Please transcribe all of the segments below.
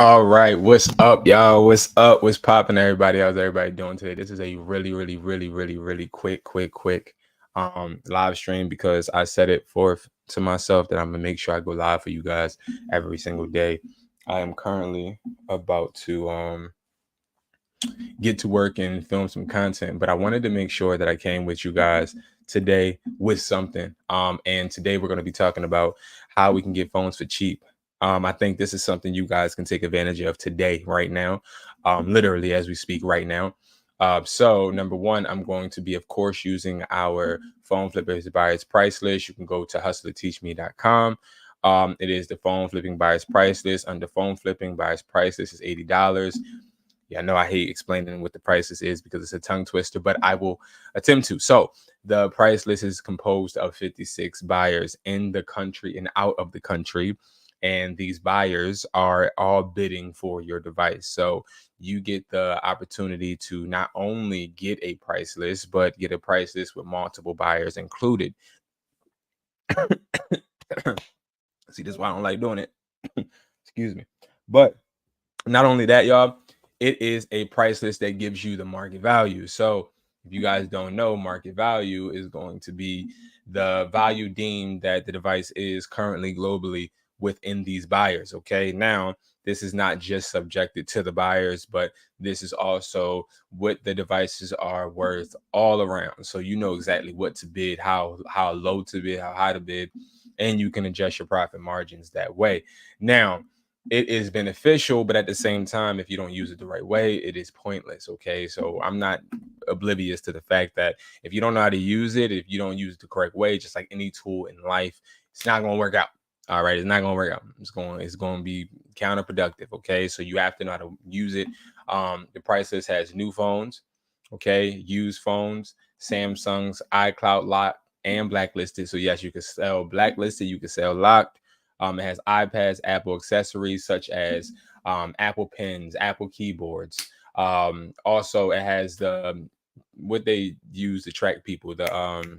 All right, what's up, y'all? What's up? What's popping, everybody? How's everybody doing today? This is a really quick live stream because I set it forth to myself that I'm gonna make sure I go live for you guys every single day. I am currently about to get to work and film some content, but I wanted to make sure that I came with you guys today with something. And today we're going to be talking about how we can get phones for cheap. I think this is something you guys can take advantage of today, right now, literally as we speak right now. So number one, I'm going to be, of course, using our phone flippers buyers price list. You can go to hustlerteachme.com. It is the phone flipping buyers price list. Under phone flipping buyers price list is $80. Yeah, I know I hate explaining what the prices is because it's a tongue twister, but I will attempt to. So the price list is composed of 56 buyers in the country and out of the country. And these buyers are all bidding for your device. So you get the opportunity to not only get a price list, but get a price list with multiple buyers included. See, this is why I don't like doing it. Excuse me. But not only that, y'all, it is a price list that gives you the market value. So if you guys don't know, market value is going to be the value deemed that the device is currently globally within these buyers. Okay. Now, this is not just subjected to the buyers, but this is also what the devices are worth all around. So you know exactly what to bid, how low to bid, how high to bid, and you can adjust your profit margins that way. Now, it is beneficial, but at the same time, if you don't use it the right way, it is pointless. Okay. So I'm not oblivious to the fact that if you don't know how to use it, if you don't use it the correct way, just like any tool in life, it's not going to work out. All right. It's not going to work out. It's going to be counterproductive. Okay. So you have to know how to use it. The price list has new phones, okay, used phones, Samsung's, iCloud locked, and blacklisted. So yes, you can sell blacklisted, you can sell locked. It has iPads, Apple accessories such as Apple pens, Apple keyboards. Also, it has the what they use to track people, the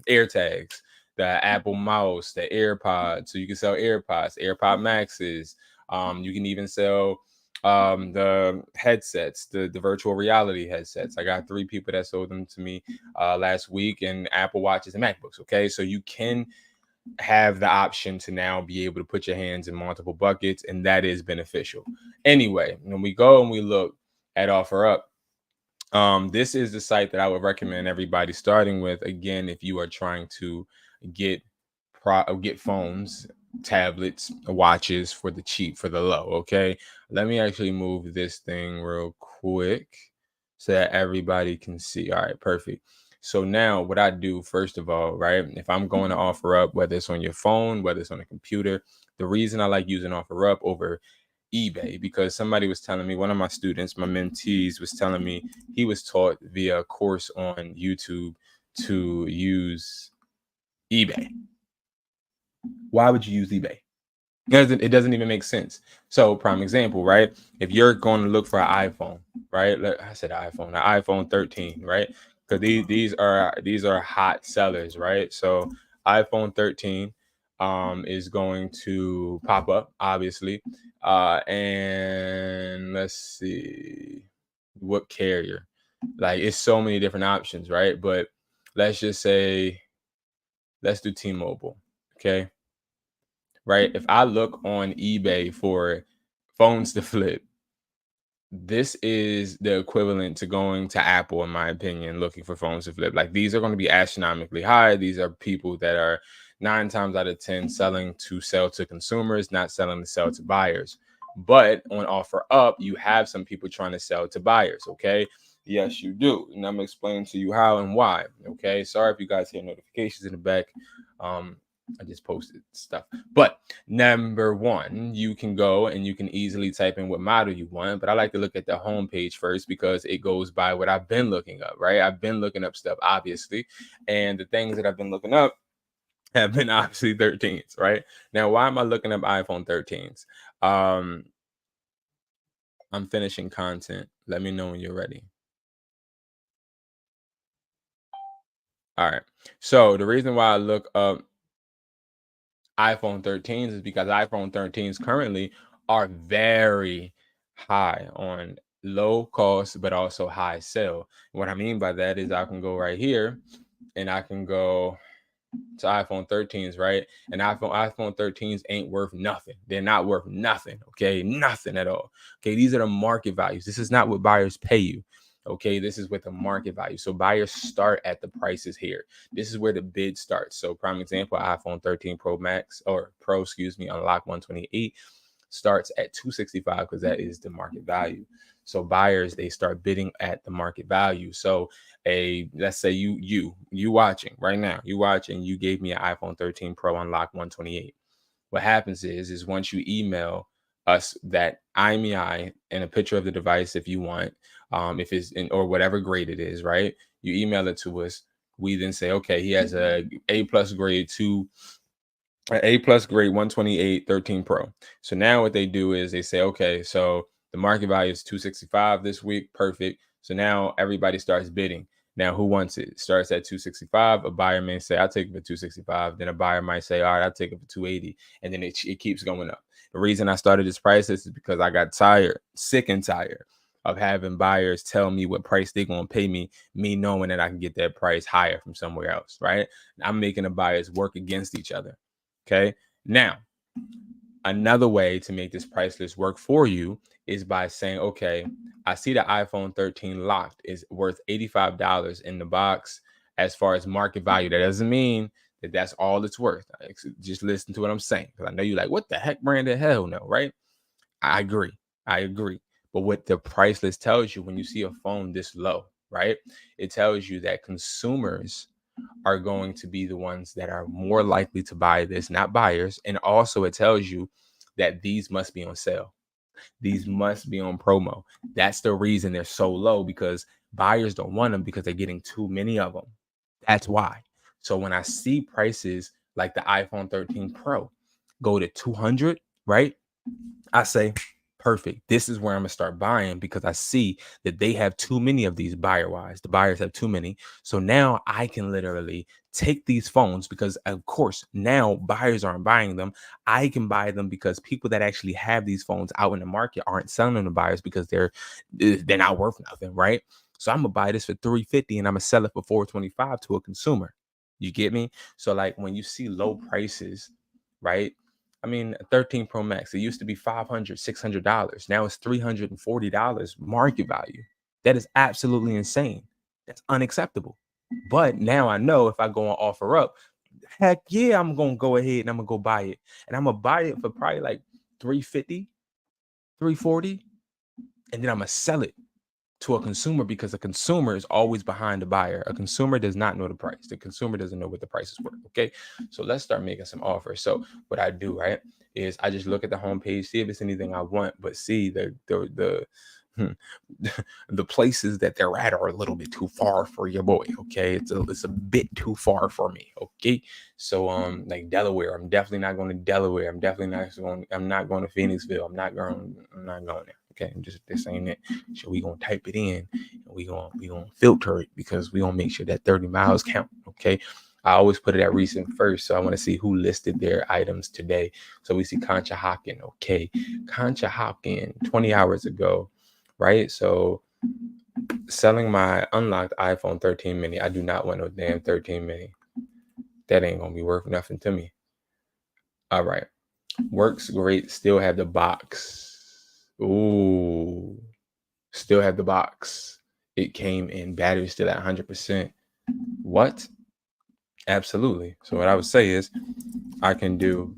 AirTags, the Apple mouse, the AirPods. So you can sell AirPods, AirPod Maxes. You can even sell the headsets, the virtual reality headsets. I got 3 people that sold them to me last week, and Apple Watches and MacBooks. Okay, so you can have the option to now be able to put your hands in multiple buckets, and that is beneficial. Anyway, when we go and we look at OfferUp, this is the site that I would recommend everybody starting with. Again, if you are trying to get get phones, tablets, watches for the cheap, for the low. Okay, let me actually move this thing real quick so that everybody can see. All right, perfect. So now what I do, first of all, right, if I'm going to OfferUp, whether it's on your phone, whether it's on a computer, the reason I like using OfferUp over eBay, because somebody was telling me, one of my students, my mentees, was telling me he was taught via a course on YouTube to use eBay. Why would you use eBay? It doesn't even make sense. So, prime example, right? If you're going to look for an iPhone, right? I said iPhone, an iPhone 13, right? Because these are hot sellers, right? So, iPhone 13 is going to pop up, obviously. And let's see what carrier. Like, it's so many different options, right? But let's just say, let's do T-Mobile, okay? Right? If I look on eBay for phones to flip, this is the equivalent to going to Apple, in my opinion, looking for phones to flip. Like, these are going to be astronomically high. These are people that are 9 times out of 10 selling to sell to consumers, not selling to sell to buyers. But on OfferUp, you have some people trying to sell to buyers. Okay. Yes, you do. And I'm explaining to you how and why. Okay. Sorry if you guys hear notifications in the back. I just posted stuff. But number one, you can go and you can easily type in what model you want. But I like to look at the homepage first because it goes by what I've been looking up, right? I've been looking up stuff, obviously. And the things that I've been looking up have been obviously 13s, right? Now, why am I looking up iPhone 13s? I'm finishing content. Let me know when you're ready. All right. So the reason why I look up iPhone 13s is because iPhone 13s currently are very, high on low cost, but also high sell. What I mean by that is I can go right here and I can go to iPhone 13s, right? And iPhone 13s ain't worth nothing. They're not worth nothing. Okay, nothing at all. Okay, these are the market values. This is not what buyers pay you. Okay, this is with the market value. So buyers start at the prices here. This is where the bid starts. So prime example, iPhone 13 Pro Max or Pro, excuse me, unlock 128 starts at 265 because that is the market value. So buyers, they start bidding at the market value. So let's say you watching right now, you gave me an iPhone 13 Pro unlock 128. What happens is once you email us that IMEI and a picture of the device if you want, if it's in or whatever grade it is, right? You email it to us. We then say, okay, he has A plus grade 2, an A plus grade 128 13 Pro. So now what they do is they say, okay, so the market value is 265 this week. Perfect. So now everybody starts bidding. Now, who wants it? It starts at 265. A buyer may say, I'll take it for 265. Then a buyer might say, all right, I'll take it for 280. And then it keeps going up. The reason I started this price list is because I got sick and tired of having buyers tell me what price they're going to pay me knowing that I can get that price higher from somewhere else, right? I'm making the buyers work against each other. Okay. Now, another way to make this price list work for you is by saying, okay, I see the iPhone 13 locked is worth $85 in the box as far as market value. That doesn't mean that that's all it's worth. Just listen to what I'm saying. Because I know you're like, what the heck, Brandon? Hell no, right? I agree. But what the price list tells you when you see a phone this low, right? It tells you that consumers are going to be the ones that are more likely to buy this, not buyers. And also it tells you that these must be on sale. These must be on promo. That's the reason they're so low, because buyers don't want them because they're getting too many of them. That's why. So when I see prices like the iPhone 13 Pro go to 200, right? I say, perfect. This is where I'm gonna start buying because I see that they have too many of these buyer-wise. The buyers have too many. So now I can literally take these phones because, of course, now buyers aren't buying them. I can buy them because people that actually have these phones out in the market aren't selling them to buyers because they're not worth nothing, right? So I'm gonna buy this for $350 and I'm gonna sell it for $425 to a consumer. You get me? So like when you see low prices, right? I mean, 13 Pro Max, it used to be $500, $600. Now it's $340 market value. That is absolutely insane. That's unacceptable. But now I know if I go on offer up, heck yeah, I'm going to go ahead and I'm going to go buy it. And I'm going to buy it for probably like 350, 340. And then I'm going to sell it to a consumer because a consumer is always behind the buyer. A consumer does not know the price. The consumer doesn't know what the price is worth. Okay. So let's start making some offers. So what I do, right, is I just look at the homepage, see if it's anything I want, but see the places that they're at are a little bit too far for your boy. Okay. It's a bit too far for me. Okay. So like Delaware, I'm definitely not going to Delaware. I'm not going to Phoenixville. I'm not going there. Okay, this ain't it. So we gonna type it in and we gonna filter it because we gonna make sure that 30 miles count. Okay. I always put it at recent first. So I want to see who listed their items today. So we see Conshohocken. Okay. Conshohocken 20 hours ago, right? So selling my unlocked iPhone 13 mini. I do not want no damn 13 mini. That ain't gonna be worth nothing to me. All right. Works great. Still have the box. Ooh, still have the box. It came in battery still at 100%. What? Absolutely. So what I would say is I can do.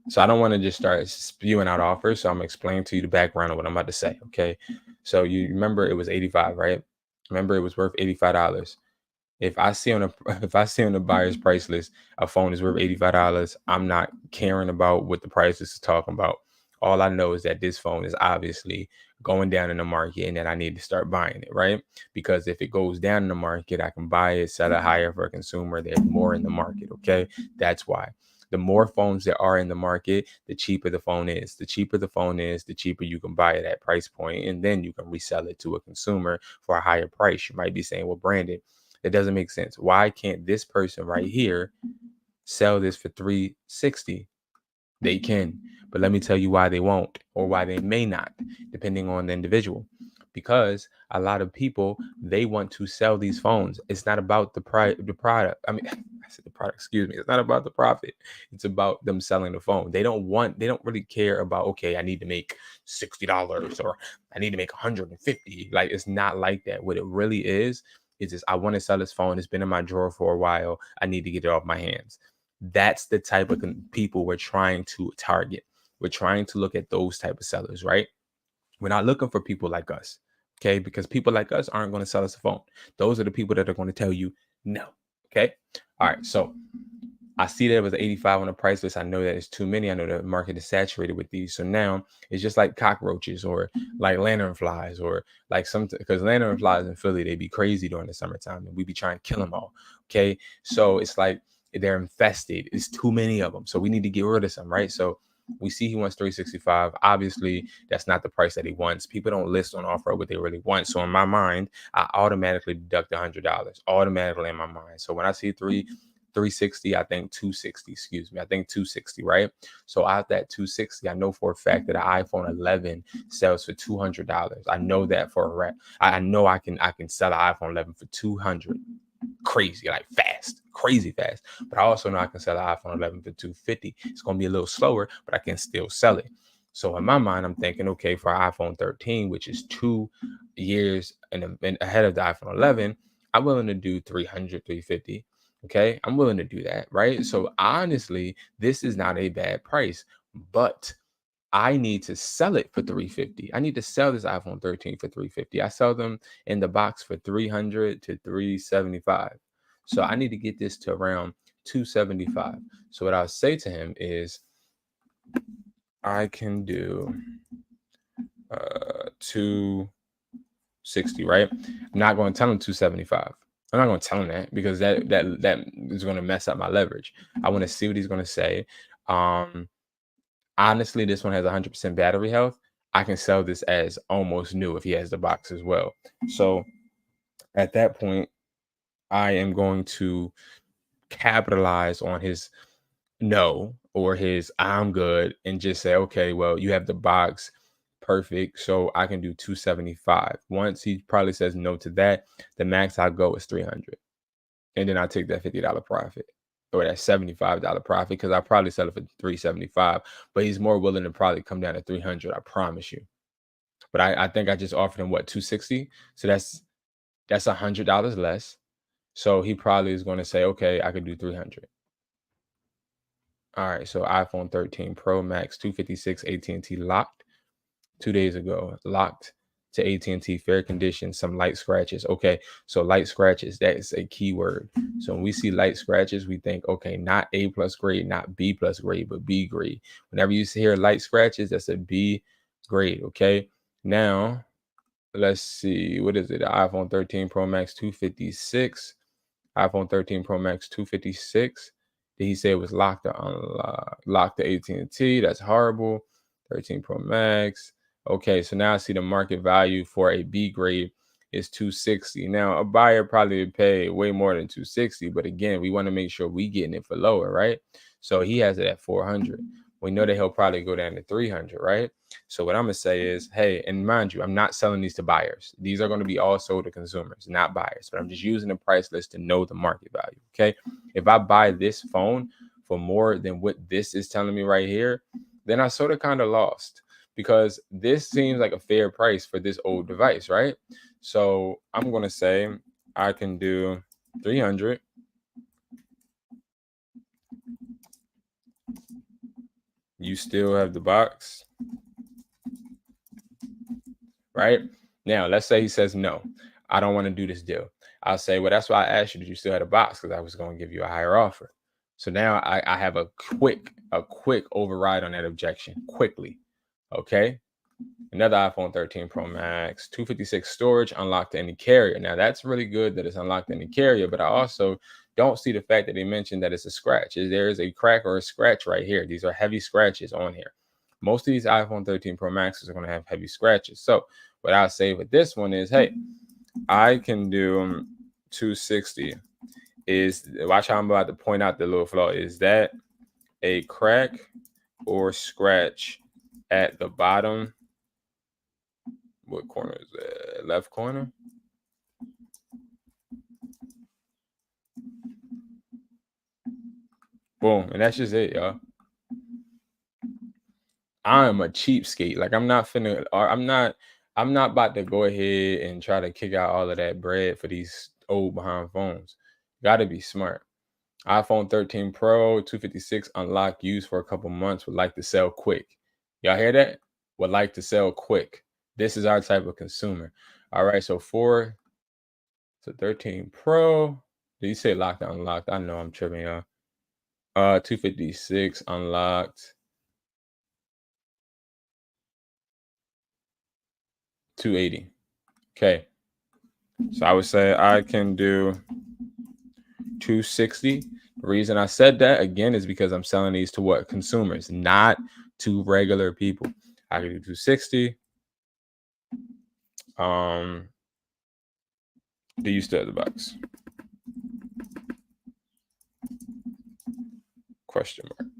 So I don't want to just start spewing out offers. So I'm explaining to you the background of what I'm about to say. Okay. So you remember it was 85, right? Remember it was worth $85. If I see on the buyer's price list, a phone is worth $85, I'm not caring about what the price is talking about. All I know is that this phone is obviously going down in the market and that I need to start buying it, right? Because if it goes down in the market, I can buy it, sell it higher for a consumer. There's more in the market, okay? That's why. The more phones there are in the market, the cheaper the phone is. The cheaper the phone is, the cheaper you can buy it at price point, and then you can resell it to a consumer for a higher price. You might be saying, well, Brandon, it doesn't make sense. Why can't this person right here sell this for $360? They can, But let me tell you why they won't, or why they may not, depending on the individual. Because a lot of people, they want to sell these phones. It's not about the product. I mean, I said the product, excuse me. It's not about the profit. It's about them selling the phone. They don't really care about, okay, I need to make $60 or I need to make 150. Like, it's not like that. What it really is just, I want to sell this phone. It's been in my drawer for a while. I need to get it off my hands. That's the type of people we're trying to target. We're trying to look at those type of sellers, right? We're not looking for people like us, okay? Because people like us aren't going to sell us a phone. Those are the people that are going to tell you no, okay? All right, so I see that it was 85 on the price list. I know that it's too many. I know the market is saturated with these. So now it's just like cockroaches or like lantern flies or like because lantern flies in Philly, they be crazy during the summertime and we be trying to kill them all, okay? So it's like they're infested. It's too many of them. So we need to get rid of some, right? So we see he wants 365. Obviously, that's not the price that he wants. People don't list on offer what they really want. So in my mind, I automatically deduct $100 automatically in my mind. So when I see 360, I think 260, excuse me. I think 260, right? So out that 260, I know for a fact that an iPhone 11 sells for $200. I know that for a fact. I know I can sell an iPhone 11 for 200. Crazy, like fast, crazy fast. But I also know I can sell an iPhone 11 for 250. It's going to be a little slower, but I can still sell it. So in my mind, I'm thinking, okay, for iPhone 13, which is 2 years and ahead of the iPhone 11, I'm willing to do 300, 350. Okay, I'm willing to do that, right? So honestly, this is not a bad price, but I need to sell it for 350. I need to sell this iPhone 13 for 350. I sell them in the box for 300 to 375. So I need to get this to around 275. So what I'll say to him is I can do 260, right? I'm not going to tell him 275. I'm not going to tell him that because that is going to mess up my leverage. I want to see what he's going to say. Honestly, this one has 100% battery health. I can sell this as almost new if he has the box as well. So at that point, I am going to capitalize on his no or his I'm good and just say, okay, well, you have the box. Perfect. So I can do 275. Once he probably says no to that, the max I'll go is 300. And then I'll take that $50 profit or that $75 profit because I probably sell it for 375, but he's more willing to probably come down to 300. I promise you. But I think I just offered him what 260. So that's $100 less. So he probably is going to say, okay, I could do 300. All right. So iPhone 13 Pro Max 256 AT&T locked 2 days ago. Locked to AT&T, fair condition, some light scratches. Okay, so light scratches, that is a key word. So when we see light scratches, we think, okay, not A+ grade, not B+ grade, but B grade. Whenever you hear light scratches, that's a B grade, okay? Now, let's see, what is it? The iPhone 13 Pro Max 256. iPhone 13 Pro Max 256. Did he say it was locked to locked to AT&T? That's horrible. 13 Pro Max. Okay, so now I see the market value for a B grade is 260. Now, a buyer probably would pay way more than 260, but again, we want to make sure we getting it for lower, right? So he has it at 400. We know that he'll probably go down to 300, right? So what I'm going to say is, hey, and mind you, I'm not selling these to buyers. These are going to be all sold to consumers, not buyers, but I'm just using the price list to know the market value, okay? If I buy this phone for more than what this is telling me right here, then I sort of kind of lost because this seems like a fair price for this old device, right? So I'm going to say I can do 300. You still have the box, right? Now, let's say he says, no, I don't want to do this deal. I'll say, well, that's why I asked you, did you still have a box? Because I was going to give you a higher offer. So now I have a quick override on that objection quickly. Okay. Another iPhone 13 Pro Max, 256 storage, unlocked to any carrier. Now that's really good that it's unlocked to any carrier, but I also don't see the fact that they mentioned that it's a scratch. There is a crack or a scratch right here. These are heavy scratches on here. Most of these iPhone 13 Pro Maxes are going to have heavy scratches. So what I'll say with this one is, hey, I can do 260. Is watch how I'm about to point out the little flaw. Is that a crack or scratch at the bottom. What corner is that? Left corner. Boom. And that's just it, y'all. I am a cheapskate. Like I'm not finna, or I'm not about to go ahead and try to kick out all of that bread for these old behind phones. Gotta be smart. iPhone 13 Pro, 256 unlocked, used for a couple months, would like to sell quick. Y'all hear that? Would like to sell quick. This is our type of consumer. All right, so 13 Pro. Did you say locked or unlocked? I know I'm tripping, y'all. 256 unlocked. 280. Okay. So I would say I can do 260. The reason I said that again is because I'm selling these to what? Consumers, not to regular people. I can do 260. Do you still have the box? Question mark.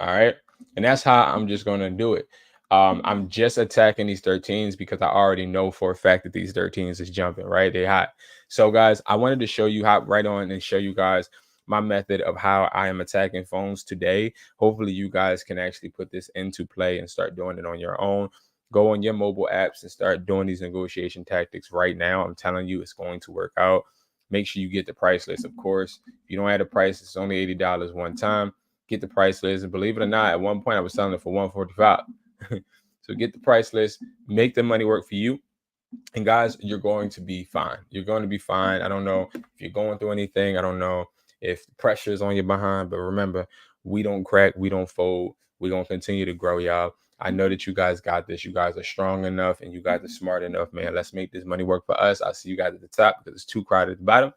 All right. And that's how I'm just going to do it. I'm just attacking these 13s because I already know for a fact that these 13s is jumping, right? They hot. So guys, I wanted to show you, hop right on and show you guys my method of how I am attacking phones today. Hopefully you guys can actually put this into play and start doing it on your own. Go on your mobile apps and start doing these negotiation tactics right now. I'm telling you, it's going to work out. Make sure you get the price list, of course. If you don't have the price, it's only $80 one time. Get the price list. And believe it or not, at one point I was selling it for $145. So get the price list, make the money work for you. And guys, you're going to be fine. You're going to be fine. I don't know if you're going through anything. I don't know if the pressure is on your behind, but remember, we don't crack, we don't fold. We're going to continue to grow, y'all. I know that you guys got this. You guys are strong enough and you guys are smart enough, man. Let's make this money work for us. I'll see you guys at the top because it's too crowded at the bottom.